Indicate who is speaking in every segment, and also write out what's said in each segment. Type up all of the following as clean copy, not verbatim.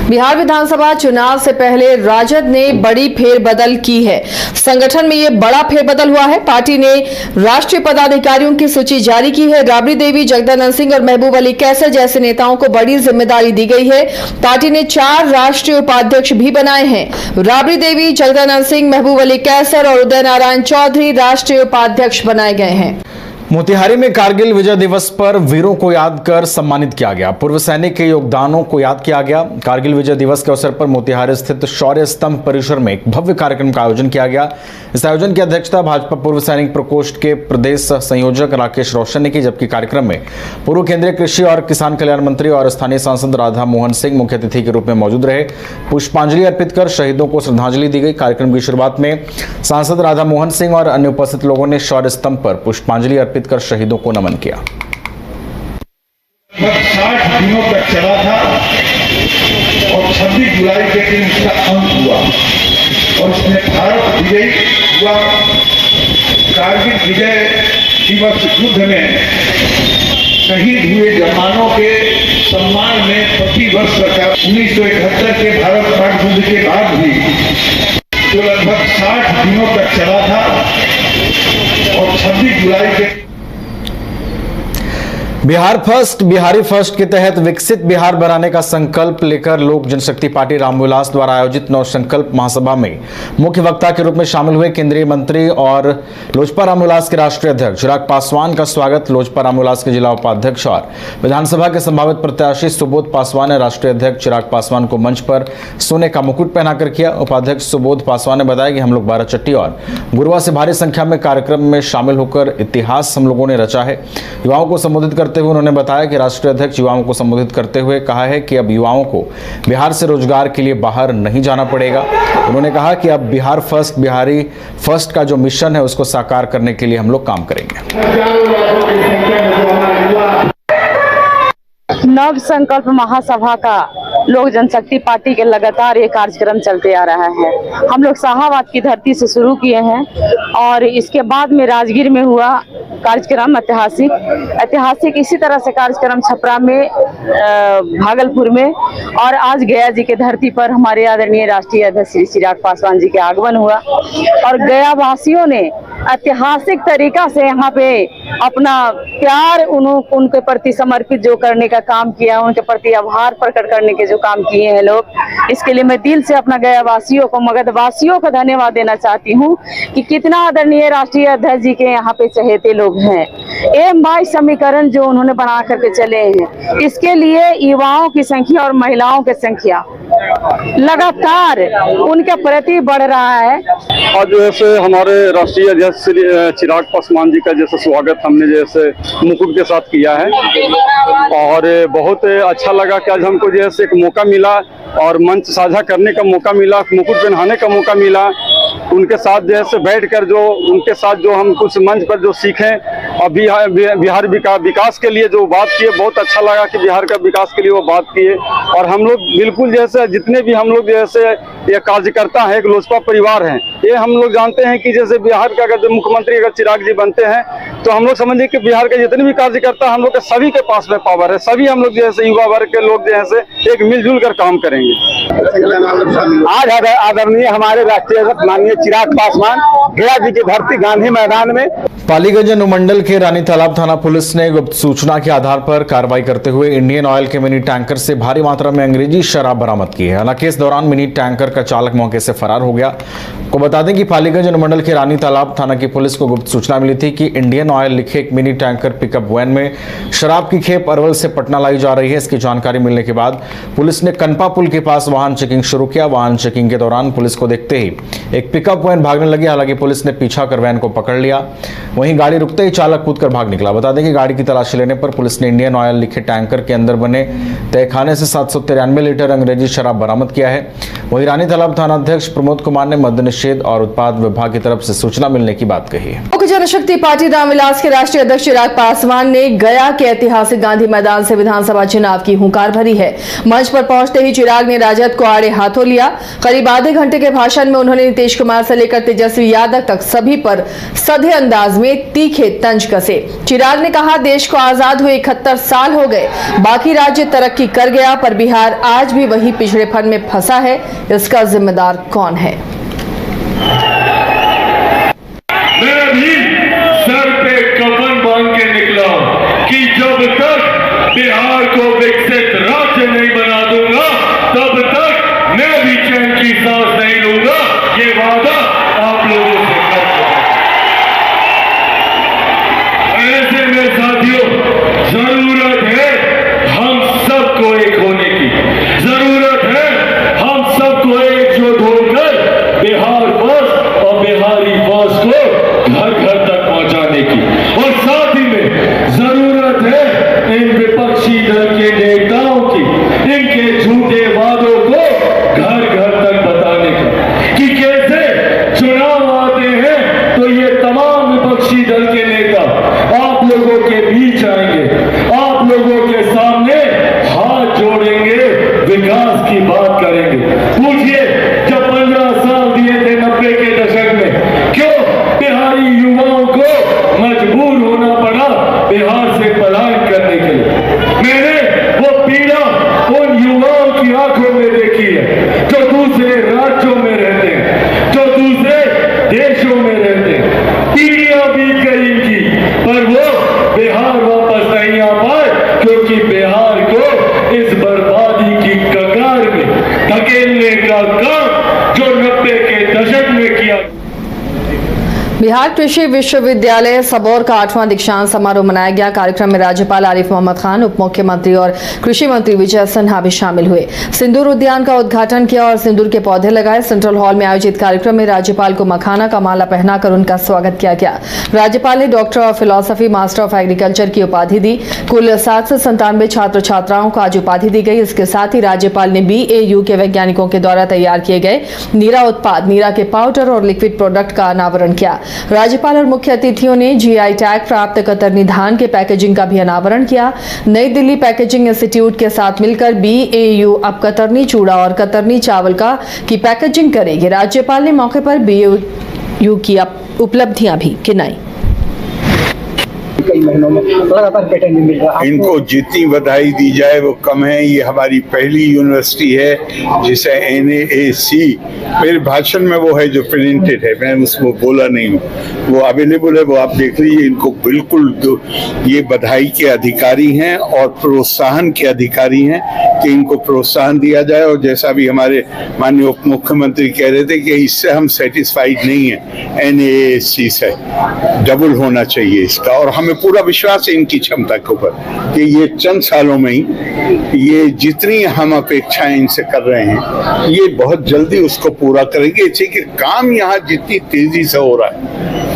Speaker 1: बिहार विधानसभा चुनाव से पहले राजद ने बड़ी फेरबदल की है। संगठन में ये बड़ा फेरबदल हुआ है। पार्टी ने राष्ट्रीय पदाधिकारियों की सूची जारी की है। राबड़ी देवी, जगदानंद सिंह और महबूब अली कैसर जैसे नेताओं को बड़ी जिम्मेदारी दी गई है। पार्टी ने 4 राष्ट्रीय उपाध्यक्ष भी बनाए हैं। राबड़ी देवी, जगदानंद सिंह, महबूब अली कैसर और उदय नारायण चौधरी राष्ट्रीय उपाध्यक्ष बनाए गए हैं।
Speaker 2: मोतिहारी में कारगिल विजय दिवस पर वीरों को याद कर सम्मानित किया गया। पूर्व सैनिक के योगदानों को याद किया गया। कारगिल विजय दिवस के अवसर पर मोतिहारी स्थित शौर्य स्तंभ परिसर में एक भव्य कार्यक्रम का आयोजन किया गया। इस आयोजन की अध्यक्षता भाजपा पूर्व सैनिक प्रकोष्ठ के प्रदेश संयोजक राकेश रोशन ने की, जबकि कार्यक्रम में पूर्व केंद्रीय कृषि और किसान कल्याण मंत्री और स्थानीय सांसद राधा मोहन सिंह मुख्य अतिथि के रूप में मौजूद रहे। पुष्पांजलि अर्पित कर शहीदों को श्रद्धांजलि दी गई। कार्यक्रम की शुरुआत में सांसद राधा मोहन सिंह और अन्य उपस्थित लोगों ने शौर्य स्तंभ पर पुष्पांजलि अर्पित कर शहीदों को नमन किया।
Speaker 3: 60 दिनों तक चला था और 26 जुलाई के दिन उसका अंत हुआ और इसमें भारत विजयी हुआ। कारगिल विजय दिवस युद्ध में शहीद हुए जवानों के सम्मान में प्रति वर्ष 1971 के भारत पाक युद्ध के बाद भी जो लगभग 60 दिनों तक चला था और 26 जुलाई के
Speaker 2: बिहार फर्स्ट, बिहारी फर्स्ट के तहत विकसित बिहार बनाने का संकल्प लेकर लोक जनशक्ति पार्टी रामविलास द्वारा आयोजित नव संकल्प महासभा में मुख्य वक्ता के रूप में शामिल हुए केंद्रीय मंत्री और लोजपा रामविलास के राष्ट्रीय अध्यक्ष चिराग पासवान का स्वागत लोजपा रामविलास के जिला उपाध्यक्ष और विधानसभा के संभावित प्रत्याशी सुबोध पासवान ने राष्ट्रीय अध्यक्ष चिराग पासवान को मंच पर सोने का मुकुट पहनाकर किया। उपाध्यक्ष सुबोध पासवान ने बताया कि हम लोग 12 चट्टी और गुरुआ से भारी संख्या में कार्यक्रम में शामिल होकर इतिहास हम लोगों ने रचा है। युवाओं को संबोधित करते हुए उन्होंने बताया कि राष्ट्रीय अध्यक्ष युवाओं को संबोधित करते हुए कहा है कि अब युवाओं को बिहार से रोजगार के लिए बाहर नहीं जाना पड़ेगा। उन्होंने कहा कि अब बिहार फर्स्ट, बिहारी फर्स्ट का जो मिशन है उसको साकार करने के लिए हम लोग काम करेंगे।
Speaker 4: नव संकल्प महासभा का लोक जनशक्ति पार्टी के लगातार ये कार्यक्रम चलते आ रहा है। हम लोग शाहाबाद की धरती से शुरू किए हैं और इसके बाद में राजगीर में हुआ कार्यक्रम ऐतिहासिक इसी तरह से कार्यक्रम छपरा में, भागलपुर में और आज गया जी के धरती पर हमारे आदरणीय राष्ट्रीय अध्यक्ष श्री चिराग पासवान जी के आगमन हुआ और गया वासियों ने ऐतिहासिक तरीका से यहाँ पे अपना प्यार उनके प्रति समर्पित जो करने का काम किया, उनके प्रति आभार प्रकट करने के जो काम किए हैं लोग, इसके लिए मैं दिल से अपना गया वासियों को, मगध वासियों को धन्यवाद देना चाहती हूँ कि कितना आदरणीय राष्ट्रीय अध्यक्ष जी के यहाँ पे चहेते लोग हैं। एम 22 समीकरण जो उन्होंने बना करके चले हैं, इसके लिए युवाओं की संख्या और महिलाओं की संख्या लगातार उनके प्रति बढ़ रहा है।
Speaker 5: आज जैसे हमारे राष्ट्रीय अध्यक्ष श्री चिराग पासवान जी का जैसे स्वागत हमने जैसे मुकुट के साथ किया है और बहुत अच्छा लगा कि आज हमको जैसे एक मौका मिला और मंच साझा करने का मौका मिला, मुकुट पहनाने का मौका मिला। उनके साथ जैसे बैठकर जो उनके साथ जो हम कुछ मंच पर जो सीखें और बिहार विकास के लिए जो बात किए, बहुत अच्छा लगा कि बिहार का विकास के लिए वो बात किए। और हम लोग बिल्कुल जैसे जितने भी हम लोग जैसे ये कार्यकर्ता हैं, एक लोजपा परिवार हैं, ये हम लोग जानते हैं कि जैसे बिहार का अगर मुख्यमंत्री अगर चिराग जी बनते हैं तो हम लोग समझिए कि बिहार के जितने भी कार्यकर्ता हम लोग के सभी के पास में पावर है, सभी हम लोग जैसे युवा वर्ग के लोग जैसे एक मिलजुल कर काम करेंगे।
Speaker 6: आज आदरणीय हमारे राष्ट्रीय अध्यक्ष माननीय चिराग पासवान गया जी की धरती गांधी मैदान में।
Speaker 2: पालीगंज अनुमंडल के रानी तालाब थाना पुलिस ने गुप्त सूचना के आधार पर कार्रवाई करते हुए इंडियन ऑयल के मिनी टैंकर से भारी मात्रा में अंग्रेजी शराब बरामद की है। हालांकि इस दौरान मिनी टैंकर का चालक मौके से फरार हो गया। को बता दें कि पालीगंज अनुमंडल के रानी तालाब थाना की पुलिस को गुप्त सूचना मिली थी कि इंडियन ऑयल लिखे एक मिनी टैंकर पिकअप वैन में शराब की खेप अरवल से पटना लाई जा रही है। इसकी जानकारी मिलने के बाद पुलिस ने कनपा पुल के पास वाहन चेकिंग शुरू किया। वाहन चेकिंग के दौरान पुलिस को देखते ही एक पिकअप वैन भागने लगी। हालांकि पुलिस ने पीछा कर वैन को पकड़ लिया। वहीं गाड़ी रुकते ही चालक कूदकर भाग निकला। बता दें कि गाड़ी की तलाशी लेने पर पुलिस ने इंडियन ऑयल लिखे टैंकर के अंदर बने तहखाने से 793 लीटर अंग्रेजी शराब बरामद किया है। वहीं रानी तालाब थाना अध्यक्ष प्रमोद कुमार ने मद्य निषेध और उत्पाद विभाग की तरफ से सूचना मिलने की बात कही है।
Speaker 1: जनशक्ति पार्टी रामविलास के राष्ट्रीय अध्यक्ष चिराग पासवान ने गया के ऐतिहासिक गांधी मैदान से विधानसभा चुनाव की हुंकार भरी है। मंच पर पहुंचते ही चिराग ने राजद को आड़े हाथों लिया। करीब आधे घंटे के भाषण में उन्होंने नीतीश कुमार से लेकर तेजस्वी यादव तक सभी पर सधे अंदाज में तीखे तंज कसे। चिराग ने कहा, देश को आजाद हुए 71 साल हो गए, बाकी राज्य तरक्की कर गया, पर बिहार आज भी वही पिछड़ेपन में फंसा है। इसका जिम्मेदार कौन है?
Speaker 3: मैं भी सर पे कफन बांध के निकला कि जब तक बिहार को विकसित राज्य नहीं बना दूंगा तब तक मैं भी चैन की सांस नहीं लूंगा। ये वादा आप लोगों से करता हूं। ऐसे में साथियों, जरूरत है हम सबको एक होने की, जरूरत है हम सबको एकजुट होकर बिहार फर्स्ट और बिहारी फर्स्ट को घर घर तक पहुंचाने की, और साथ ही में जरूरत है इन विपक्षी दल के नेताओं की इनके झूठे वादों को घर घर तक बताने का कि कैसे चुनाव आते हैं तो ये तमाम विपक्षी दल के नेता आप लोगों के बीच आएंगे, आप लोगों के सामने हाथ जोड़ेंगे, विकास की बात करेंगे। पूछिए, जब 15 साल दिए थे 90 के दशक में, क्यों बिहारी युवाओं को मजबूर होना पड़ा बिहार से पलायन करने के लिए? मैंने वो पीड़ा उन युवाओं की आंखों में देखी है जो दूसरे राज्यों में रहते हैं, जो दूसरे देशों में रहते हैं। पीढ़ियां बीत गई इनकी, पर वो बिहार वापस नहीं आ पाए क्योंकि बिहार को इस बर्बादी की कगार में धकेलने का काम जो 90 के दशक में किया।
Speaker 1: बिहार कृषि विश्वविद्यालय सबौर का 8वां दीक्षांत समारोह मनाया गया। कार्यक्रम में राज्यपाल आरिफ मोहम्मद खान, उप मुख्यमंत्री और कृषि मंत्री विजय सिन्हा भी शामिल हुए। सिंदूर उद्यान का उद्घाटन किया और सिंदूर के पौधे लगाए। सेंट्रल हॉल में आयोजित कार्यक्रम में राज्यपाल को मखाना का माला पहनाकर उनका स्वागत किया गया। राज्यपाल ने doctor of philosophy, master of agriculture की उपाधि दी। कुल 797 छात्र छात्राओं को आज उपाधि दी गई। इसके साथ ही राज्यपाल ने BAU के वैज्ञानिकों के द्वारा तैयार किए गए नीरा उत्पाद, नीरा के पाउडर और लिक्विड प्रोडक्ट का अनावरण किया। राज्यपाल और मुख्य अतिथियों ने GI टैग प्राप्त कतरनी धान के पैकेजिंग का भी अनावरण किया। नई दिल्ली पैकेजिंग इंस्टीट्यूट के साथ मिलकर BAU अब कतरनी चूड़ा और कतरनी चावल की पैकेजिंग करेगी। राज्यपाल ने मौके पर BAU की उपलब्धियां भी गिनाई।
Speaker 6: कई महीनों में लगातार पेटेंट भी मिल रहा है।
Speaker 7: इनको जितनी बधाई दी जाए वो कम है। ये हमारी पहली यूनिवर्सिटी है जिसे NAAC, मेरे भाषण में वो है जो प्रिंटेड है, मैं उसको बोला नहीं हूँ, वो अवेलेबल है, वो आप देख लीजिए। इनको बिल्कुल ये बधाई के अधिकारी हैं और प्रोत्साहन के अधिकारी हैं कि इनको प्रोत्साहन दिया जाए। और जैसा भी हमारे माननीय उप मुख्यमंत्री कह रहे थे कि इससे हम सेटिस्फाइड नहीं है, NAAC से डबल होना चाहिए इसका। और हमें पूरा विश्वास है इनकी क्षमता के ऊपर कि ये चंद सालों में ही ये जितनी हम अपेक्षाएं इनसे कर रहे हैं ये बहुत जल्दी उसको पूरा करेंगे। इसी के काम यहाँ जितनी तेजी से हो रहा है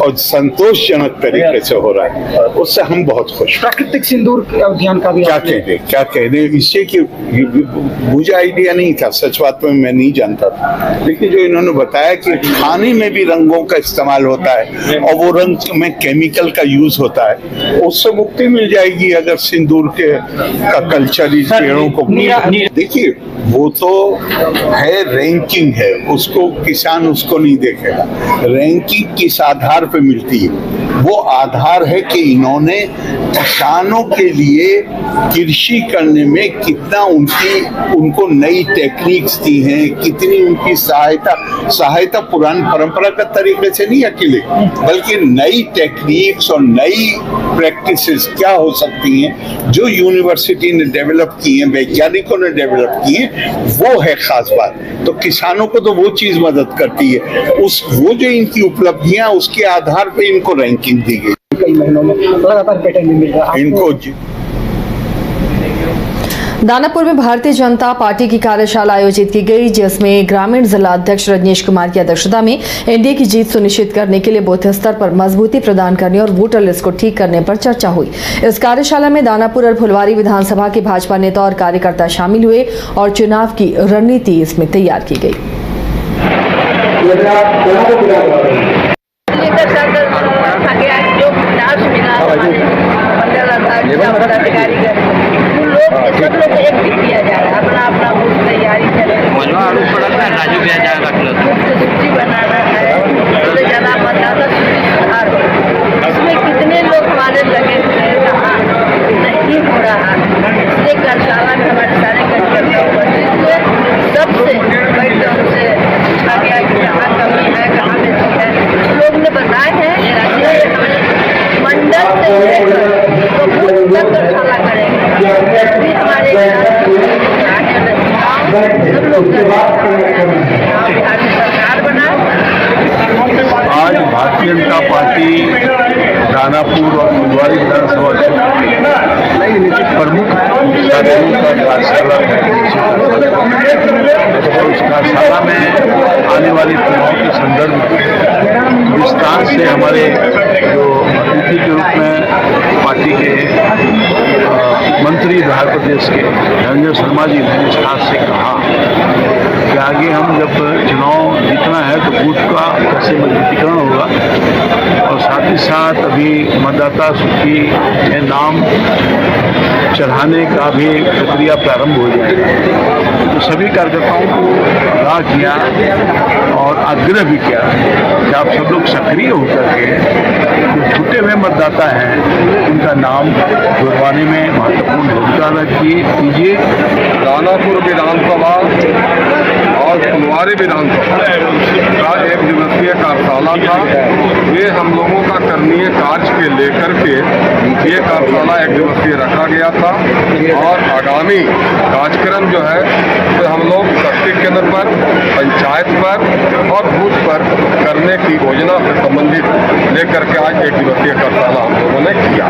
Speaker 7: और संतोषजनक तरीके से हो रहा है उससे हम बहुत खुश हैं।
Speaker 6: प्राकृतिक सिंदूर अभियान का भी
Speaker 7: क्या कह दे इससे कि मुझे आइडिया नहीं था, सच बात में मैं नहीं जानता था, लेकिन जो इन्होंने बताया कि खाने में भी रंगों का इस्तेमाल होता है और वो रंग में केमिकल का यूज होता है, उससे मुक्ति मिल जाएगी अगर सिंदूर का कल्चर इस पेड़ों को। देखिए वो तो है, रैंकिंग है, उसको किसान उसको नहीं देखेगा। रैंकिंग किस आधार पे मिलती है? वो आधार है कि इन्होंने किसानों के लिए कृषि करने में कितना उनको नई टेक्निक्स दी हैं, कितनी उनकी सहायता पुरानी परंपरागत तरीके से नहीं अकेले, बल्कि नई टेक्निक्स और नई प्रैक्टिसेस क्या हो सकती हैं जो यूनिवर्सिटी ने डेवलप की हैं, वैज्ञानिकों ने डेवलप की हैं, वो है खास बात। तो किसानों को तो वो चीज मदद करती है, वो जो इनकी उपलब्धियां उसके आधार पे इनको रैंकिंग दी गई।
Speaker 6: कई महीनों में लगातार पेटेंट भी मिल रहा है
Speaker 7: इनको।
Speaker 1: दानापुर में भारतीय जनता पार्टी की कार्यशाला आयोजित की गई, जिसमें ग्रामीण जिला अध्यक्ष रजनीश कुमार की अध्यक्षता में एनडीए की जीत सुनिश्चित करने के लिए बूथ स्तर पर मजबूती प्रदान करने और वोटर लिस्ट को ठीक करने पर चर्चा हुई। इस कार्यशाला में दानापुर और फुलवारी विधानसभा के भाजपा नेता और कार्यकर्ता शामिल हुए और चुनाव की रणनीति इसमें तैयार की गई।
Speaker 8: लेकर मंडल अध्यक्ष पदाधिकारी उन लोग सब लोग को एक किया जा रहा है, अपना अपना बूथ तैयारी करें,
Speaker 9: राजू भी आ
Speaker 8: सूची बनाना है, सबसे ज्यादा मतदाता सूची सुधार हो। इसमें कितने लोग हमारे लगे हुए हैं, कहाँ नहीं हो रहा है, इसलिए कार्यशाला में हमारे सारे कार्यकर्ता उपस्थित हुए, सबसे बैठ कर उनसे पूछा गया कि कहाँ कमी है, कहाँ नहीं है। लोग ने बताए हैं मंडल से लेकर तो बूथ तक कार्यशाला करेंगे, भी हमारे सब लोग बिहार में सरकार बनाए।
Speaker 3: आज भारतीय जनता पार्टी दानापुर और फुलवारी विधानसभा क्षेत्र प्रमुख कार्यालयों का कार्यशाला है। और इस कार्यशाला में आने वाले चुनाव के संदर्भ में विस्तार से हमारे जो अतिथि के रूप में पार्टी के मंत्री बिहार प्रदेश के धनंजय शर्मा जी ने विस्तार से कहा कि आगे हम जब चुनाव जीतना है तो बूथ का कैसे मजबूतीकरण होगा, और साथ ही साथ अभी मतदाता सूची में नाम चढ़ाने का भी प्रक्रिया प्रारंभ हो जाएगी। तो सभी कार्यकर्ताओं को आगाह किया और आग्रह भी किया कि आप सब लोग सक्रिय होकर के जो छूटे हुए मतदाता हैं उनका नाम जुड़वाने में महत्वपूर्ण भूमिका अदा कीजिए। दानापुर विधानसभा और फुलवारी विधानसभा का एक दिवसीय कार्यशाला था। ये हम लोगों का करणीय कार्य के लेकर के ये कार्यशाला एक दिवसीय रखा गया था, और आगामी कार्यक्रम जो है तो हम लोग शक्ति केंद्र पर, पंचायत पर और बूथ पर करने की योजना से संबंधित लेकर के आज एक दिवसीय कार्यशाला हम लोगों ने किया।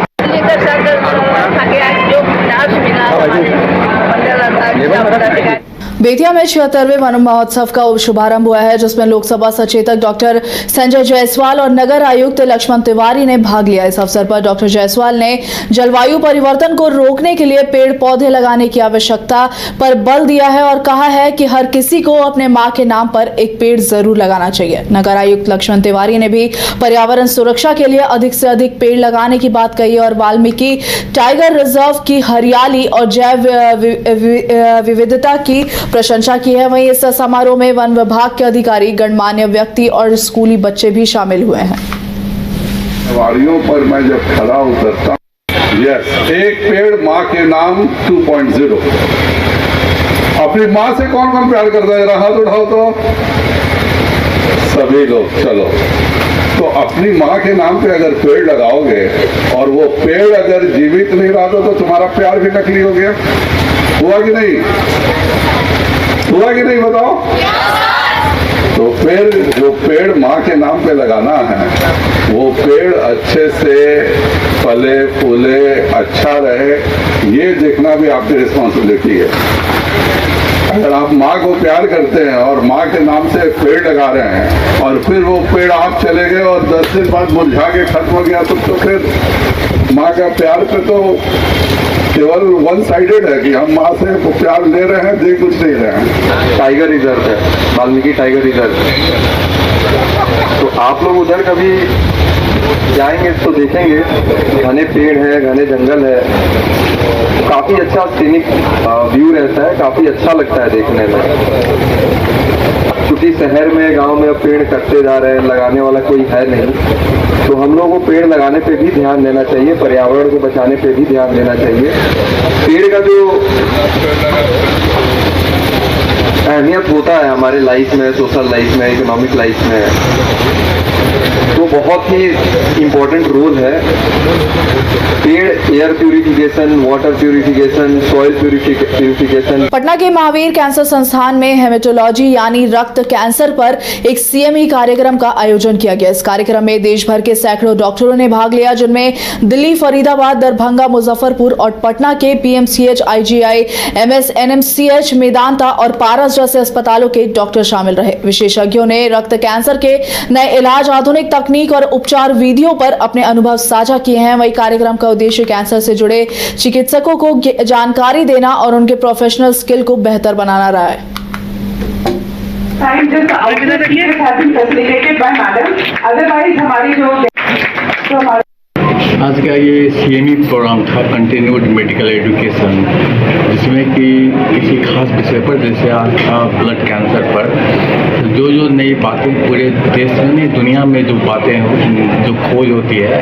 Speaker 1: बेतिया में 76वें वन महोत्सव का शुभारंभ हुआ है, जिसमें लोकसभा सचेतक डॉक्टर संजय जायसवाल और नगर आयुक्त लक्ष्मण तिवारी ने भाग लिया। इस अवसर पर डॉक्टर जायसवाल ने जलवायु परिवर्तन को रोकने के लिए पेड़ पौधे लगाने की आवश्यकता पर बल दिया है और कहा है कि हर किसी को अपने मां के नाम पर एक पेड़ जरूर लगाना चाहिए। नगर आयुक्त लक्ष्मण तिवारी ने भी पर्यावरण सुरक्षा के लिए अधिक से अधिक पेड़ लगाने की बात कही और वाल्मीकि टाइगर रिजर्व की हरियाली और जैव विविधता की प्रशंसा की है। वहीं इस समारोह में वन विभाग के अधिकारी, गणमान्य व्यक्ति और स्कूली बच्चे भी शामिल हुए हैं।
Speaker 3: सवारियों पर मैं जब खड़ा उतरता हूं, एक पेड़ माँ के नाम 2.0। अपनी माँ से कौन कौन प्यार करता है, हाथ उठाओ तो सभी लोग। चलो, तो अपनी माँ के नाम पे अगर पेड़ लगाओगे और वो पेड़ अगर जीवित नहीं रहा तो तुम्हारा प्यार भी नकली हो गया। हुआ कि नहीं? हुआ कि नहीं बताओ? तो जो पेड़ माँ के नाम पे लगाना है, वो पेड़ अच्छे से फले फूले, अच्छा रहे, ये देखना भी आपकी रिस्पॉन्सिबिलिटी है। अगर आप माँ को प्यार करते हैं और माँ के नाम से पेड़ लगा रहे हैं और फिर वो पेड़ आप चले गए और 10 दिन बाद मुरझा के खत्म हो गया, तो फिर माँ का प्यार पे तो केवल वन साइडेड है कि हम माँ से प्यार ले रहे हैं, दे कुछ नहीं रहे हैं।
Speaker 10: टाइगर रिजर्व है, वाल्मीकि टाइगर रिजर्व। तो आप लोग उधर कभी जाएंगे तो देखेंगे घने पेड़ है, घने जंगल है, काफी अच्छा सीनिक व्यू रहता है, काफी अच्छा लगता है देखने में। क्योंकि शहर में, गांव में अब पेड़ कटते जा रहे हैं, लगाने वाला कोई है नहीं, तो हम लोगों को पेड़ लगाने पे भी ध्यान देना चाहिए, पर्यावरण को बचाने पे भी ध्यान देना चाहिए। पेड़ का जो अहमियत होता है हमारे लाइफ में, सोशल लाइफ में, इकोनॉमिक लाइफ में, तो बहुत ही इम्पोर्टेंट रोल है। पेड़ air purification, water purification, soil purification.
Speaker 1: Patna के महावीर कैंसर संस्थान में हेमेटोलॉजी यानी रक्त कैंसर पर एक CME कार्यक्रम का आयोजन किया गया। इस कार्यक्रम में देश भर के सैकड़ों डॉक्टरों ने भाग लिया, जिनमें दिल्ली, फरीदाबाद, दरभंगा, मुजफ्फरपुर और पटना के PMCH, IGI, MS, NMCH, Medanta और पारस जैसे अस्पतालों के डॉक्टर शामिल रहे। विशेषज्ञों ने रक्त कैंसर के नए इलाज, आधुनिक तकनीक और उपचार विधियों पर अपने अनुभव साझा किए हैं। वही कार्यक्रम का उद्देश्य कैंसर से जुड़े चिकित्सकों को जानकारी देना और उनके प्रोफेशनल स्किल को बेहतर बनाना रहा है।
Speaker 11: हमारी जो आज का ये CME प्रोग्राम था, कंटिन्यूड मेडिकल एजुकेशन, जिसमें कि किसी खास विषय पर, जैसे आज था ब्लड कैंसर पर, जो नई बातें पूरे देश में नहीं दुनिया में जो बातें जो खोज होती है,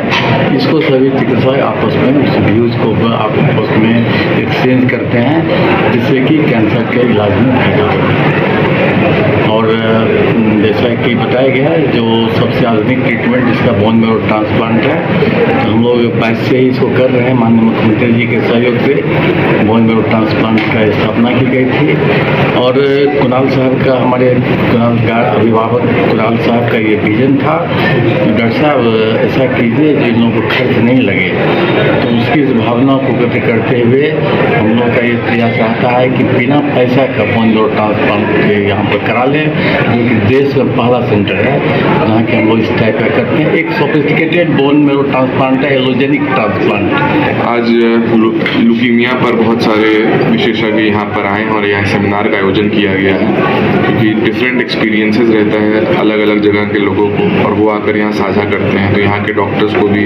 Speaker 11: इसको सभी चिकित्सक आपस में उस व्यूज को आपस में एक्सचेंज करते हैं, जिससे कि कैंसर के इलाज में फायदा हो। और जैसा कि बताया गया है, जो सबसे आधुनिक ट्रीटमेंट जिसका बोन मैरो ट्रांसप्लांट है, तो हम लोग 22 से ही इसको कर रहे हैं। माननीय मुख्यमंत्री जी के सहयोग से बोन मैरो ट्रांसप्लांट का स्थापना की गई थी। और कुणाल साहब का, हमारे कुणाल का अभिभावक कुणाल साहब का ये विजन था, डॉक्टर साहब ऐसा कीजिए जिन लोगों को खर्च नहीं लगे। तो उसकी इस भावना को व्यक्त करते हुए हम लोग का ये प्रयास रहता है कि बिना पैसा का बोन मैरो ट्रांसप्लांट यहाँ पर करा लें, जो कि देश का पहला सेंटर है जहाँ के हम लोग इस टाइप का करते हैं। एक सोफिस्टिकेटेड बोन मैरो ट्रांसप्लांट है, एलोजेनिक ट्रांसप्लांट।
Speaker 12: आज लुकीमिया पर बहुत सारे विशेषज्ञ यहाँ पर आए और यहाँ सेमिनार का आयोजन किया गया है, क्योंकि डिफरेंट एक्सपीरियंसेस रहता है अलग अलग जगह के लोगों को, और वो आकर यहाँ साझा करते हैं। तो यहाँ के डॉक्टर्स को भी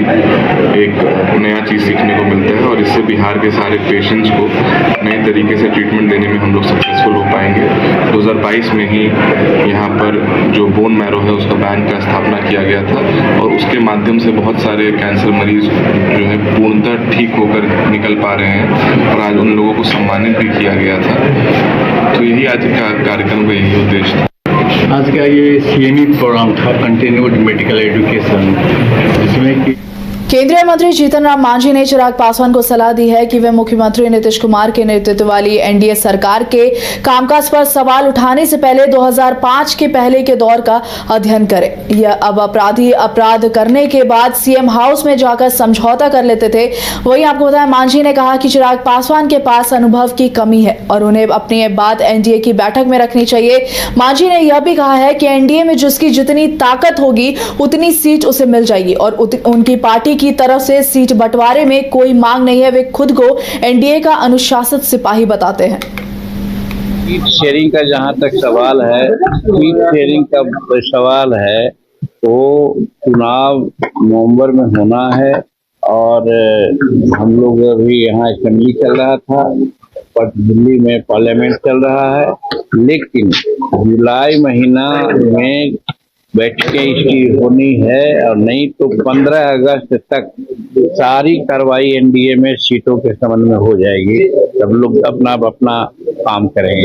Speaker 12: एक नया चीज़ सीखने को मिलता है, और इससे बिहार के सारे पेशेंट्स को नए तरीके से ट्रीटमेंट देने में हम लोग सक्सेसफुल हो पाएंगे। 2022 में ही यहाँ पर जो बोन मैरो है उसका बैंक का स्थापना किया गया था, और उसके माध्यम से बहुत सारे कैंसर मरीज जो है पूर्णतः ठीक होकर निकल पा रहे हैं, और आज उन लोगों को सम्मानित भी किया गया था। तो यही आज का कार्यक्रम का यही उद्देश्य था।
Speaker 11: आज का ये CME प्रोग्राम था, कंटिन्यूड मेडिकल एजुकेशन, जिसमें कि
Speaker 1: केंद्रीय मंत्री जीतन राम मांझी ने चिराग पासवान को सलाह दी है कि वे मुख्यमंत्री नीतीश कुमार के नेतृत्व वाली एनडीए सरकार के कामकाज पर सवाल उठाने से पहले 2005 के पहले के दौर का अध्ययन करें। यह अब अपराधी अपराध करने के बाद सीएम हाउस में जाकर समझौता कर लेते थे। वहीं आपको बताया, मांझी ने कहा कि चिराग पासवान के पास अनुभव की कमी है और उन्हें अपनी बात एनडीए की बैठक में रखनी चाहिए। मांझी ने यह भी कहा है कि एनडीए में जिसकी जितनी ताकत होगी उतनी सीट उसे मिल जाएगी और उनकी पार्टी की तरफ से सीट बंटवारे में कोई मांग नहीं है। वे खुद को एनडीए का अनुशासित सिपाही बताते हैं।
Speaker 13: सीट शेयरिंग का जहां तक सवाल है, सीट शेयरिंग का सवाल है, तो चुनाव नवंबर में होना है, और हम लोग अभी यहाँ असेंबली चल रहा था, पर दिल्ली में पार्लियामेंट चल रहा है, लेकिन जुलाई महीना में बैठकें इसकी होनी है, और नहीं तो 15 अगस्त तक सारी कार्रवाई एनडीए में सीटों के संबंध में हो जाएगी। सब लोग अपना अपना काम करेंगे।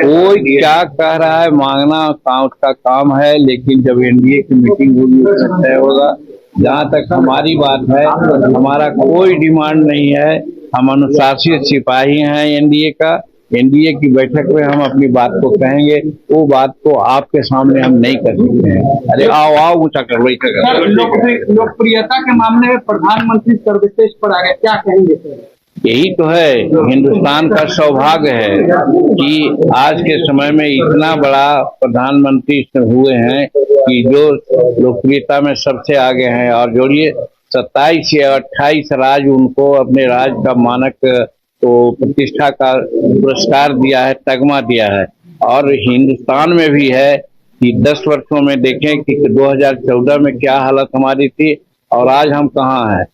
Speaker 13: कोई क्या कह रहा है, मांगना उसका काम है, लेकिन जब एनडीए की मीटिंग होगी उसमें तय होगा। जहाँ तक हमारी बात है, हमारा कोई डिमांड नहीं है, हम अनुशासित सिपाही हैं एनडीए का। एनडीए की बैठक में हम अपनी बात को कहेंगे, वो बात को आपके सामने हम नहीं कर सकते हैं। अरे आओ ऊंचा कर,
Speaker 14: लोकप्रियता के मामले में प्रधानमंत्री सर्वश्रेष्ठ पर आ गए, क्या कहेंगे सर?
Speaker 13: यही तो है, हिंदुस्तान का सौभाग्य है कि आज के समय में इतना बड़ा प्रधानमंत्री हुए हैं कि जो लोकप्रियता में सबसे आगे हैं। और जोड़िए 27 या 28 राज्य उनको अपने राज्य का मानक तो प्रतिष्ठा का पुरस्कार दिया है, तगमा दिया है। और हिंदुस्तान में भी है कि 10 वर्षों में देखें कि 2014 में क्या हालत हमारी थी और आज हम कहाँ हैं।